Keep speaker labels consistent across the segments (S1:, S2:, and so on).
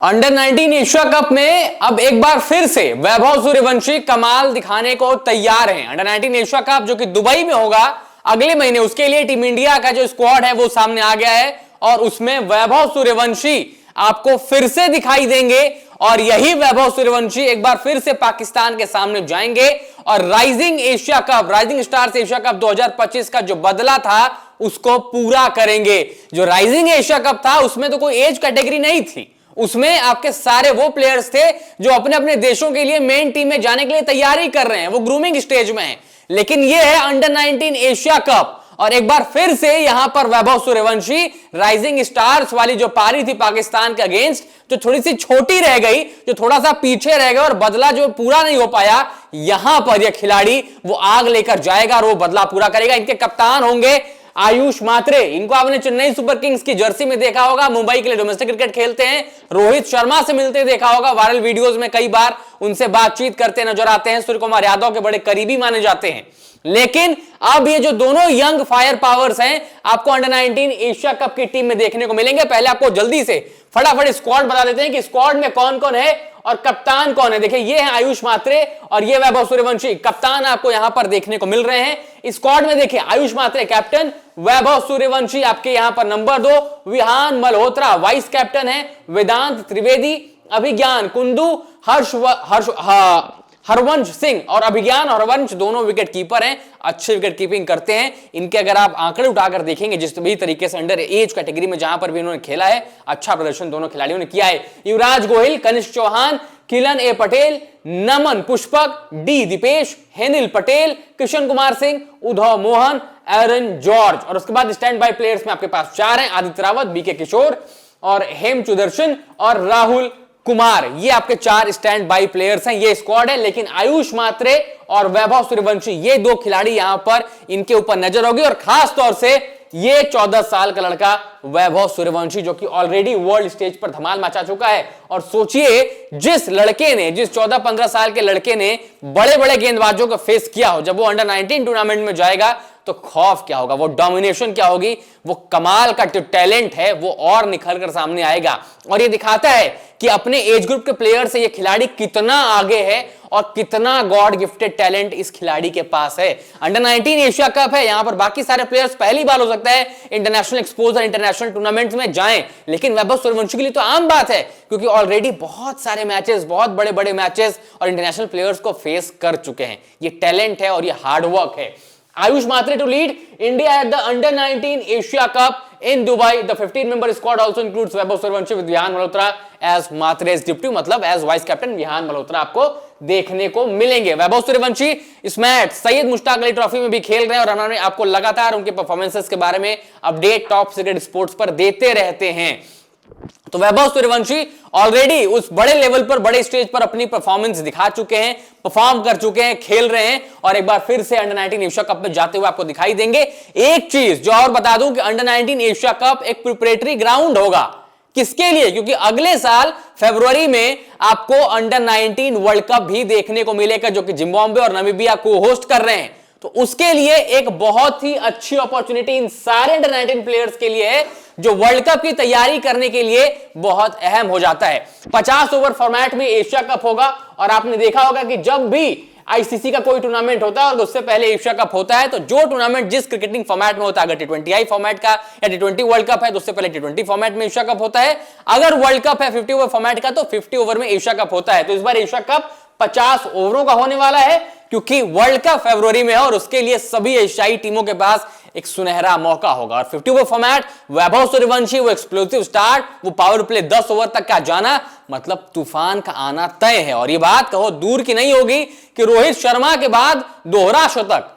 S1: Under 19 Asia cup में अब एक बार फिर से वैभव सूर्यवंशी कमाल दिखाने को तैयार हैं। अंडर 19 एशिया कप जो कि दुबई में होगा अगले महीने, उसके लिए टीम इंडिया का जो स्क्वाड है वो सामने आ गया है और उसमें वैभव सूर्यवंशी आपको फिर से दिखाई देंगे और यही वैभव सूर्यवंशी एक बार फिर से पाकिस्तान के सामने जाएंगे और rising Asia cup, rising stars Asia cup 2025 का जो बदला था उसको पूरा करेंगे। जो राइजिंग एशिया कप था उसमें तो कोई एज कैटेगरी नहीं थी, उसमें आपके सारे वो प्लेयर्स थे जो अपने अपने देशों के लिए मेन टीम में जाने के लिए तैयारी कर रहे हैं, वो ग्रूमिंग स्टेज में हैं। लेकिन ये है अंडर 19 एशिया कप और एक बार फिर से यहां पर वैभव सूर्यवंशी राइजिंग स्टार्स वाली जो पारी थी पाकिस्तान के अगेंस्ट, जो थोड़ी सी छोटी रह गई, जो थोड़ा सा पीछे रह गया और बदला जो पूरा नहीं हो पाया, यहां पर यह खिलाड़ी वो आग लेकर जाएगा और वो बदला पूरा करेगा। इनके कप्तान होंगे आयुष मात्रे। इनको आपने चेन्नई सुपर किंग्स की जर्सी में देखा होगा, मुंबई के लिए डोमेस्टिक क्रिकेट खेलते हैं। रोहित शर्मा से मिलते देखा होगा, वायरल वीडियोस में कई बार उनसे बातचीत करते नजर आते हैं। सूर्य कुमार यादव के बड़े करीबी माने जाते हैं। लेकिन अब ये जो दोनों यंग फायर पावर्स हैं आपको अंडर 19 एशिया कप की टीम में देखने को मिलेंगे। पहले आपको जल्दी से फटाफट स्क्वाड बता देते हैं कि स्क्वाड में कौन कौन है और कप्तान कौन है। देखिए ये है आयुष मात्रे और ये वैभव सूर्यवंशी, कप्तान आपको यहां पर देखने को मिल रहे हैं। स्क्वाड में देखिए आयुष मात्रे कैप्टन, वैभव सूर्यवंशी आपके यहां पर number 2, Vihaan Malhotra vice captain है, वेदांत त्रिवेदी, अभिज्ञान कुंडू, हरवंश सिंह और अभिज्ञान और हरवंश दोनों विकेट कीपर हैं, अच्छे विकेट कीपिंग करते हैं। इनके अगर आप आंकड़े उठाकर देखेंगे जिस भी तरीके से अंडर एज कैटेगरी में जहां पर भी इन्होंने खेला है, अच्छा प्रदर्शन दोनों खिलाड़ियों ने किया है। युवराज गोहिल, कनिष्क चौहान, किलन ए पटेल, नमन पुष्पक, डी दीपेश, हेनिल पटेल, कृष्ण कुमार सिंह, उद्धव मोहन, एरन जॉर्ज और उसके बाद स्टैंड बाय प्लेयर्स में आपके पास 4 हैं, आदित्य रावत, बीके किशोर और हेम सुदर्शन और राहुल कुमार। ये आपके 4 स्टैंड बाय प्लेयर्स हैं, ये स्क्वाड है। लेकिन आयुष मात्रे और वैभव सूर्यवंशी ये 2 खिलाड़ी यहां पर इनके ऊपर नजर होगी और खास तौर से ये 14 साल का लड़का वैभव सूर्यवंशी जो कि ऑलरेडी वर्ल्ड स्टेज पर धमाल मचा चुका है। और सोचिए जिस 14-15 साल के लड़के ने बड़े बड़े गेंदबाजों को फेस किया हो, जब वो अंडर 19 टूर्नामेंट में जाएगा तो खौफ क्या होगा, वो डोमिनेशन क्या होगी, वो कमाल का जो टैलेंट है वो और निखर कर सामने आएगा। और ये दिखाता है कि अपने एज ग्रुप के प्लेयर से ये खिलाड़ी कितना आगे है और कितना गॉड गिफ्टेड टैलेंट इस खिलाड़ी के पास है। अंडर 19 एशिया कप है, यहां पर बाकी सारे प्लेयर्स पहली बार हो सकता है इंटरनेशनल एक्सपोजर, इंटरनेशनल टूर्नामेंट्स में जाएं, लेकिन वैभव सूर्यवंशी के लिए तो आम बात है क्योंकि ऑलरेडी बहुत सारे मैचेस, बहुत बड़े बड़े मैचेस और इंटरनेशनल प्लेयर्स को फेस कर चुके हैं। ये टैलेंट है और ये हार्डवर्क है। Ayush Matre to lead India at the Under 19 Asia Cup in Dubai. The 15-member squad also includes Vaibhav Suryavanshi with Vihan Malhotra as Matre's deputy, मतलब as vice captain Vihaan Malhotra आपको देखने को मिलेंगे। वैभव सूर्यवंशी इस मैच सैयद मुश्ताक अली ट्रॉफी में भी खेल रहे हैं और हमारे आपको लगातार उनके परफॉर्मेंसेस के बारे में अपडेट टॉप सीक्रेट स्पोर्ट्स पर देते रहते हैं। तो वैभव सूर्यवंशी ऑलरेडी उस बड़े लेवल पर, बड़े स्टेज पर अपनी परफॉर्मेंस दिखा चुके हैं, परफॉर्म कर चुके हैं, खेल रहे हैं और एक बार फिर से अंडर 19 एशिया कप में जाते हुए आपको दिखाई देंगे। एक चीज जो और बता दूं कि अंडर 19 एशिया कप एक प्रिपरेटरी ग्राउंड होगा। किसके लिए? क्योंकि अगले साल फरवरी में आपको अंडर 19 वर्ल्ड कप भी देखने को मिलेगा जो कि जिम्बाब्वे और नामीबिया को होस्ट कर रहे हैं। तो उसके लिए एक बहुत ही अच्छी अपॉर्चुनिटी इन सारे अंडर 19 प्लेयर्स के लिए है जो वर्ल्ड कप की तैयारी करने के लिए बहुत अहम हो जाता है। 50 ओवर फॉर्मेट में एशिया कप होगा और आपने देखा होगा कि जब भी आईसीसी का कोई टूर्नामेंट होता है और उससे पहले एशिया कप होता है तो जो टूर्नामेंट जिस क्रिकेटिंग फॉर्मेट में होता है, अगर T20I फॉर्मेट का या T20 वर्ल्ड कप है तो उससे पहले T20 फॉर्मेट में एशिया कप होता है। अगर वर्ल्ड कप है 50 ओवर फॉर्मेट का तो 50 ओवर में एशिया कप होता है। तो इस बार एशिया कप 50 ओवरों का होने वाला है क्योंकि वर्ल्ड कप फरवरी में है और उसके लिए सभी एशियाई टीमों के पास एक सुनहरा मौका होगा। और 50 ओवर फॉर्मेट, वैभव सूर्यवंशी वो एक्सप्लोसिव स्टार्ट, वो पावर प्ले 10 ओवर तक का जाना, मतलब तूफान का आना तय है। और ये बात कहो दूर की नहीं होगी कि रोहित शर्मा के बाद दोहरा शतक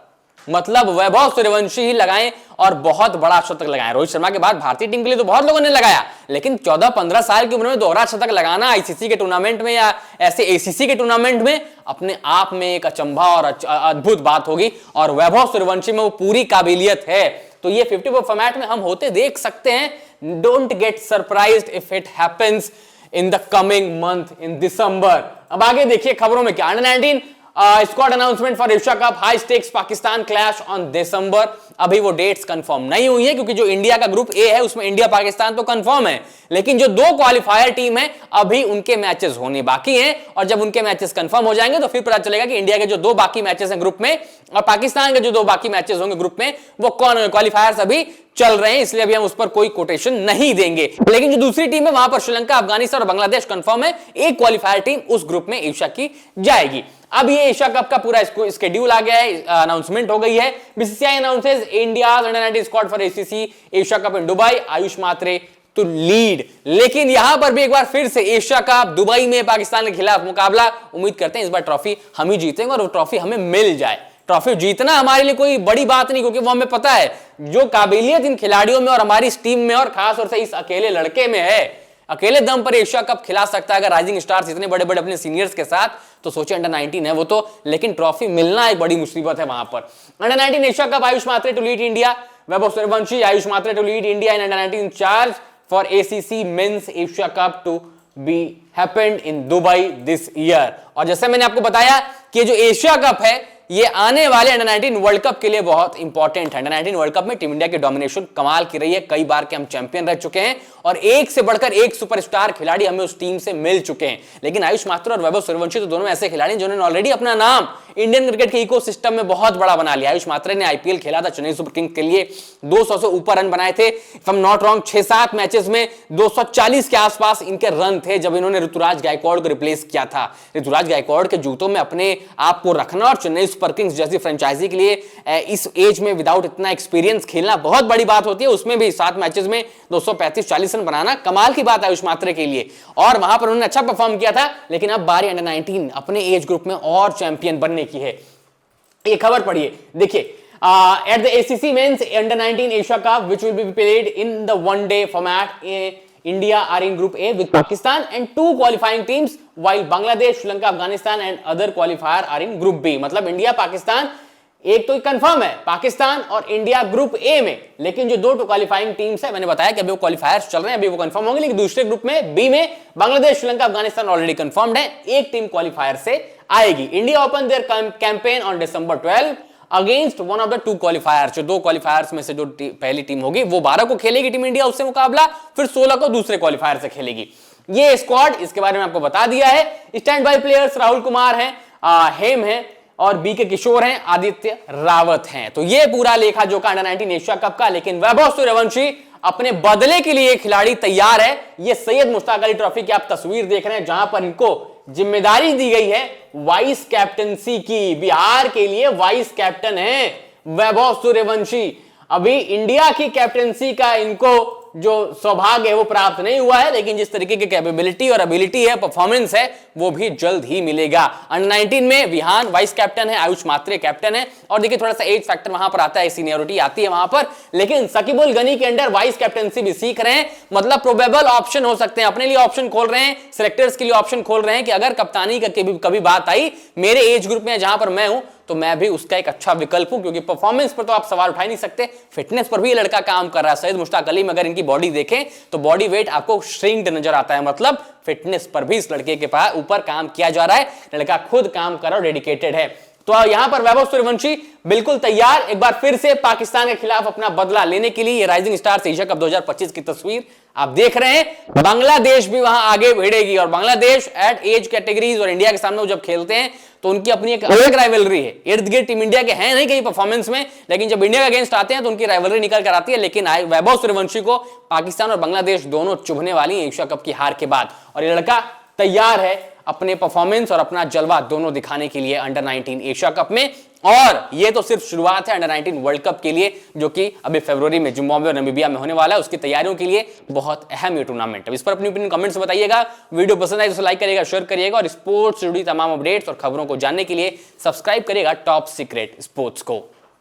S1: मतलब वैभव सूर्यवंशी ही लगाएं और बहुत बड़ा शतक लगाएं। रोहित शर्मा के बाद भारतीय टीम के लिए तो बहुत लोगों ने लगाया, लेकिन 14-15 साल की उम्र में दोहरा शतक लगाना आईसीसी के टूर्नामेंट में या ऐसे एसीसी के टूर्नामेंट में अपने आप में एक अचंभा और अद्भुत बात होगी और वैभव सूर्यवंशी में वो पूरी काबिलियत है। तो ये 50 ओवर फॉर्मेट में हम होते देख सकते हैं। Don't get surprised if it happens in the coming month in December. अब आगे देखिए खबरों में क्या, under 19 squad announcement for Asia cup, high stakes Pakistan clash on December. अभी वो डेट्स कंफर्म नहीं हुई है क्योंकि जो इंडिया का ग्रुप ए है उसमें इंडिया पाकिस्तान तो कंफर्म है, लेकिन जो दो क्वालिफायर टीम है अभी उनके मैचेस होने बाकी हैं और जब उनके मैचेस कंफर्म हो जाएंगे तो फिर पता चलेगा कि इंडिया के जो दो बाकी मैचेस हैं ग्रुप में और पाकिस्तान के जो दो बाकी मैचेस होंगे ग्रुप में वो कौन क्वालिफायर्स अभी चल रहे हैं, इसलिए अभी हम उस पर कोई कोटेशन नहीं देंगे। लेकिन जो दूसरी टीम है वहां पर श्रीलंका, अफगानिस्तान और बांग्लादेश कंफर्म है, एक क्वालिफायर टीम उस ग्रुप में एशिया की जाएगी। अब ये एशिया कप का पूरा स्केड्यूल आ गया है, अनाउंसमेंट हो गई है। BCCI announces India's under nineteen squad for ACC Asia cup in Dubai, Ayush Mhatre to lead. लेकिन यहां पर भी एक बार फिर से एशिया कप दुबई में पाकिस्तान के खिलाफ मुकाबला, उम्मीद करते हैं इस बार ट्रॉफी हम ही जीतेंगे और वो ट्रॉफी हमें मिल जाए। ट्रॉफी जीतना हमारे लिए कोई बड़ी बात नहीं क्योंकि वो हमें पता है जो काबिलियत इन खिलाड़ियों में और हमारी इस टीम में और खास तौर से इस अकेले लड़के में है, अकेले दम पर एशिया कप खिला सकता है अगर राइजिंग स्टार्स इतने बड़े बड़े अपने सीनियर्स के साथ, तो सोचिए अंडर-19 है वो तो, लेकिन ट्रॉफी मिलना एक बड़ी मुसीबत है वहां पर। Under nineteen Asia cup, Ayush Mhatre to lead India, Vaibhav Suryavanshi, Ayush Mhatre to lead India in under nineteen charge for ACC men's Asia cup to be happened in Dubai this year. और जैसे मैंने आपको बताया कि जो एशिया कप है ये आने वाले अंडर-19 वर्ल्ड कप के लिए बहुत इंपॉर्टेंट है। अंडर-19 वर्ल्ड कप में टीम इंडिया की डोमिनेशन कमाल की रही है, कई बार के हम चैंपियन रह चुके हैं और एक से बढ़कर एक सुपरस्टार खिलाड़ी हमें उस टीम से मिल चुके हैं। लेकिन आयुष मात्रे और वैभव सूर्यवंशी तो दोनों ऐसे खिलाड़ी जिन्होंने ऑलरेडी अपना नाम इंडियन क्रिकेट के इकोसिस्टम में बहुत बड़ा बना लिया। आयुष मात्रे ने आईपीएल खेला था चेन्नई सुपर किंग्स के लिए, 200 से ऊपर रन बनाए थे, if I am not wrong 6-7 matches में 240 के आसपास इनके रन थे जब इन्होंने ऋतुराज गायकवाड़ को रिप्लेस किया था। ऋतुराज गायकवाड़ के जूतों में अपने आप को रखना और चेन्नई सुपर किंग्स जैसी फ्रेंचाइजी के लिए इस एज में विदाउट इतना एक्सपीरियंस खेलना बहुत बड़ी बात होती है, उसमें भी 7 मैचेस में 235-40 रन बनाना कमाल की बात है आयुष मात्रे के लिए और वहां पर उन्होंने अच्छा परफॉर्म किया था। लेकिन अब बारी अंडर-19 अपने एज ग्रुप में और चैंपियन बनने की है। ये खबर पढ़िए, देखिए at the ACC men's under nineteen Asia cup which will be played in the one day format, India are in Group A with Pakistan and 2 qualifying teams, while Bangladesh, Sri Lanka, Afghanistan and other qualifier are in Group B। मतलब India Pakistan एक तो confirm है, पाकिस्तान और India group A में, लेकिन जो दो qualifying teams है मैंने बताया कि अभी वो क्वालिफायर्स चल रहे हैं, अभी वो कंफर्म होंगे, लेकिन दूसरे ग्रुप में बी में बांग्लादेश, श्रीलंका, अफगानिस्तान ऑलरेडी कंफर्म्ड है, एक टीम क्वालिफायर से आएगी। India open their campaign on December 12 against one of the 2 क्वालिफायर्स। जो 2 क्वालिफायर्स में से जो पहली टीम होगी वो 12 को खेलेगी टीम इंडिया उससे मुकाबला, फिर 16 को दूसरे क्वालिफायर से खेलेगी। ये स्क्वाड, इसके बारे में आपको बता दिया है। Stand by players Rahul Kumar हैं, हेम हैं और बी के किशोर हैं, आदित्य रावत हैं। तो ये पूरा लेखा जोखा अंडर-19 एशिया कप का। लेकिन वैभव सूर्यवंशी अपने बदले के लिए खिलाड़ी तैयार है। ये सैयद मुश्ताक अली ट्रॉफी की आप तस्वीर देख रहे हैं जहां पर इनको जिम्मेदारी दी गई है वाइस कैप्टनसी की। बिहार के लिए वाइस कैप्टन है वैभव सूर्यवंशी। अभी इंडिया की कैप्टनसी का इनको जो सौभाग्य है वो प्राप्त नहीं हुआ है, लेकिन जिस तरीके की कैपेबिलिटी और एबिलिटी है, परफॉर्मेंस है, वो भी जल्द ही मिलेगा। अंडर-19 में विहान वाइस कैप्टन है, आयुष मात्रे कैप्टन है और देखिए थोड़ा सा एज फैक्टर वहां पर आता है, सीनियरिटी आती है वहां पर, लेकिन सकीबुल गनी के अंडर वाइस कैप्टनसी भी सीख रहे हैं। मतलब प्रोबेबल ऑप्शन हो सकते हैं, अपने लिए ऑप्शन खोल रहे हैं, सिलेक्टर्स के लिए ऑप्शन खोल रहे हैं कि अगर कप्तानी का कभी बात आई मेरे एज ग्रुप में जहां पर मैं हूं तो मैं भी उसका एक अच्छा विकल्प हूं, क्योंकि परफॉर्मेंस पर तो आप सवाल उठा नहीं सकते, फिटनेस पर भी ये लड़का काम कर रहा है। सैयद मुश्ताक अली में अगर इनकी बॉडी देखें तो बॉडी वेट आपको श्रिंक्ड नजर आता है, मतलब फिटनेस पर भी इस लड़के के पास ऊपर काम किया जा रहा है, लड़का खुद काम कर रहा है, डेडिकेटेड है। तो यहां पर वैभव सूर्यवंशी बिल्कुल तैयार एक बार फिर से पाकिस्तान के खिलाफ अपना बदला लेने के लिए। ये राइजिंग स्टार्स एशिया कप 2025 की तस्वीर आप देख रहे हैं। बांग्लादेश भी वहां आगे भिड़ेगी और बांग्लादेश एट एज कैटेगरीज और इंडिया के सामने जब खेलते हैं तो उनकी अपनी एक अलग राइवलरी है। इर्द गिर्द टीम इंडिया के हैं नहीं कहीं परफॉर्मेंस में, लेकिन जब इंडिया के अगेंस्ट आते हैं तो उनकी राइवलरी निकल कर आती है। लेकिन वैभव सूर्यवंशी को पाकिस्तान और बांग्लादेश दोनों चुभने वाली है एशिया कप की हार के बाद, और ये लड़का तैयार है अपने परफॉर्मेंस और अपना जलवा दोनों दिखाने के लिए अंडर-19 एशिया कप में। और ये तो सिर्फ शुरुआत है अंडर-19 वर्ल्ड कप के लिए, जो कि अभी फरवरी में जिम्बाब्वे और नामीबिया में होने वाला है। उसकी तैयारियों के लिए बहुत अहम ये टूर्नामेंट है। इस पर अपनी ओपिनियन कमेंट्स में बताइएगा। वीडियो पसंद आए तो लाइक करिएगा, शेयर करिएगा और स्पोर्ट्स से जुड़ी तमाम अपडेट्स और खबरों को जानने के लिए सब्सक्राइब करिएगा टॉप सीक्रेट स्पोर्ट्स को।